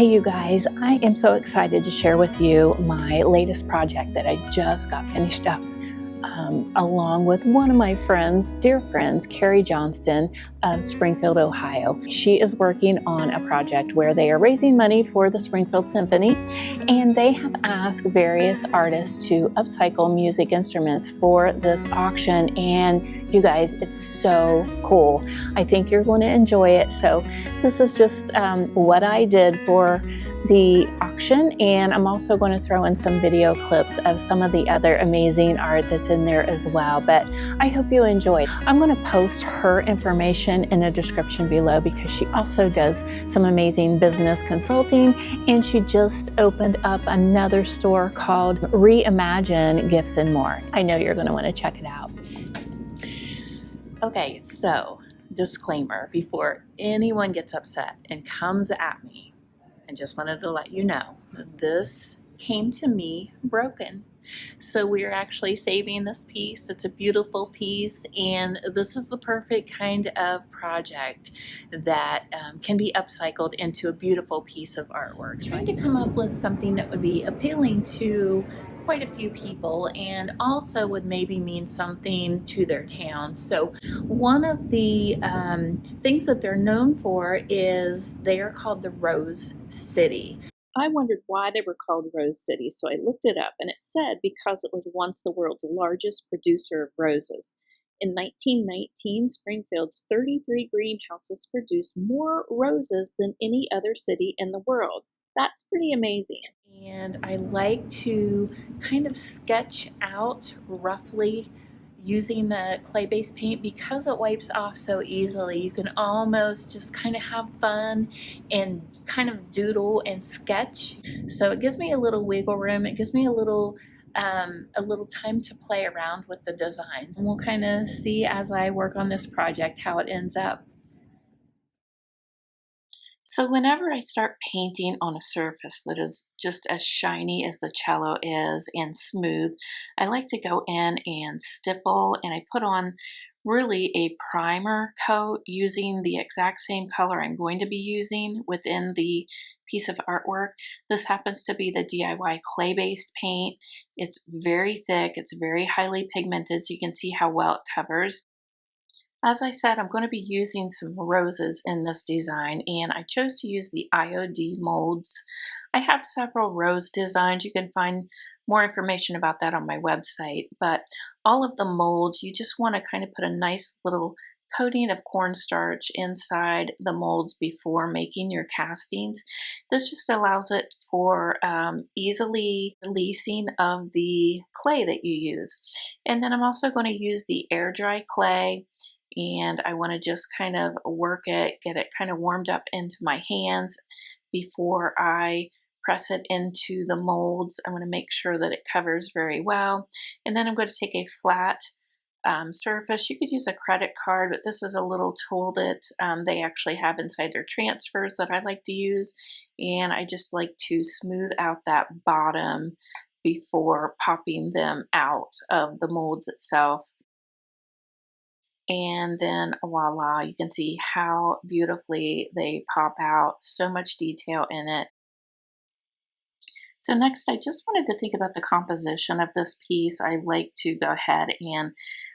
Hey you guys, I am so excited to share with you my latest project that I just got finished up along with one of my friends, dear friends, Kari Johnston of Springfield, Ohio. She is working on a project where they are raising money for the Springfield Symphony, and they have asked various artists to upcycle music instruments for this auction. And you guys, it's so cool. I think you're going to enjoy it. So this is just what I did for the auction, and I'm also going to throw in some video clips of some of the other amazing art that's in there as well. But I hope you enjoy. I'm going to post her information in the description below because she also does some amazing business consulting, and she just opened up another store called Reimagine Gifts and More. I know you're going to want to check it out. Okay, so disclaimer before anyone gets upset and comes at me. I just wanted to let you know that this came to me broken. So we're actually saving this piece. It's a beautiful piece, and this is the perfect kind of project that can be upcycled into a beautiful piece of artwork. Trying to come up with something that would be appealing to quite a few people and also would maybe mean something to their town. So one of the things that they're known for is they are called the Rose City. I wondered why they were called Rose City, so I looked it up, and it said because it was once the world's largest producer of roses. In 1919, Springfield's 33 greenhouses produced more roses than any other city in the world. That's pretty amazing. And I like to kind of sketch out roughly using the clay-based paint because it wipes off so easily. You can almost just kind of have fun and kind of doodle and sketch. So it gives me a little wiggle room. It gives me a little time to play around with the designs. And we'll kind of see as I work on this project how it ends up. So whenever I start painting on a surface that is just as shiny as the cello is and smooth, I like to go in and stipple, and I put on really a primer coat using the exact same color I'm going to be using within the piece of artwork. This happens to be the DIY clay-based paint. It's very thick, it's very highly pigmented, so you can see how well it covers. As I said, I'm going to be using some roses in this design, and I chose to use the IOD molds. I have several rose designs. You can find more information about that on my website, but all of the molds, you just want to kind of put a nice little coating of cornstarch inside the molds before making your castings. This just allows it for easily releasing of the clay that you use. And then I'm also going to use the air dry clay, and I want to just kind of work it, get it kind of warmed up into my hands before I press it into the molds. I want to make sure that it covers very well. And then I'm going to take a flat surface. You could use a credit card, but this is a little tool that they actually have inside their transfers that I like to use. And I just like to smooth out that bottom before popping them out of the molds itself. And then voila, you can see how beautifully they pop out. So much detail in it. So next, I just wanted to think about the composition of this piece. I like to go ahead and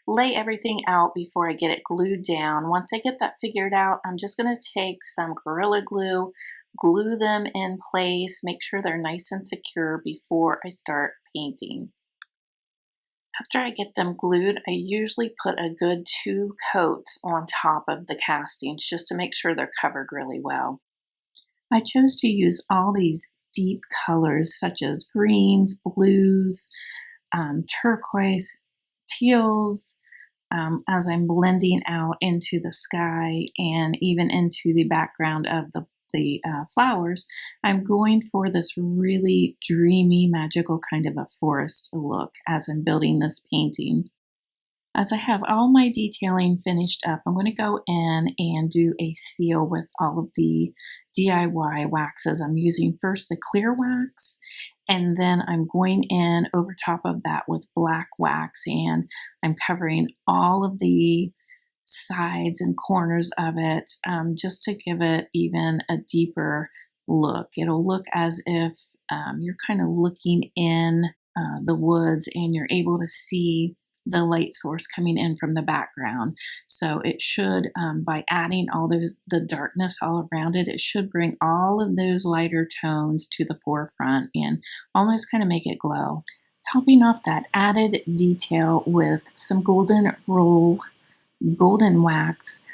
lay everything out before I get it glued down. Once I get that figured out, I'm just going to take some Gorilla Glue, glue them in place, make sure they're nice and secure before I start painting. After I get them glued, I usually put a good 2 coats on top of the castings just to make sure they're covered really well. I chose to use all these deep colors such as greens, blues, turquoise, teals, as I'm blending out into the sky and even into the background of the flowers. I'm going for this really dreamy, magical kind of a forest look as I'm building this painting. As I have all my detailing finished up, I'm going to go in and do a seal with all of the DIY waxes. I'm using first the clear wax, and then I'm going in over top of that with black wax, and I'm covering all of the sides and corners of it just to give it even a deeper look. It'll look as if you're kind of looking in the woods and you're able to see the light source coming in from the background. So it should, by adding all the darkness all around it, it should bring all of those lighter tones to the forefront and almost kind of make it glow. Topping off that added detail with some golden wax.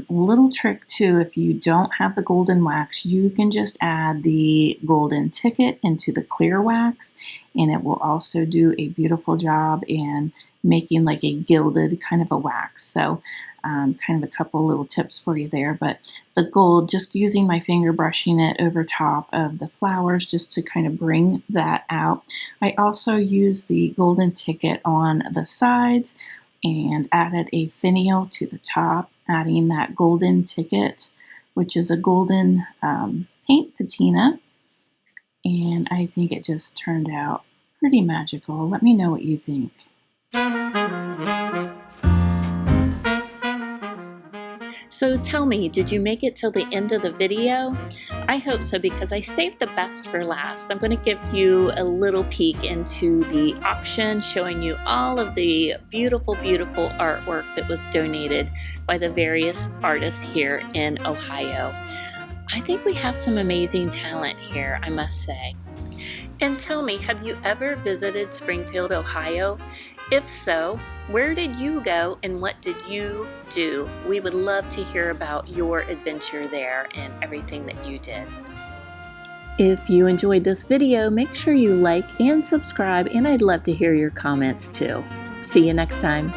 Little trick too, if you don't have the golden wax, you can just add the golden ticket into the clear wax, and it will also do a beautiful job in making like a gilded kind of a wax. So kind of a couple little tips for you there, but the gold, just using my finger, brushing it over top of the flowers just to kind of bring that out. I also use the golden ticket on the sides and added a finial to the top, adding that golden ticket, which is a golden paint patina. And I think it just turned out pretty magical. Let me know what you think. So tell me, did you make it till the end of the video? I hope so, because I saved the best for last. I'm going to give you a little peek into the auction, showing you all of the beautiful, beautiful artwork that was donated by the various artists here in Ohio. I think we have some amazing talent here, I must say. And tell me, have you ever visited Springfield, Ohio? If so, where did you go and what did you do? We would love to hear about your adventure there and everything that you did. If you enjoyed this video, make sure you like and subscribe, and I'd love to hear your comments too. See you next time.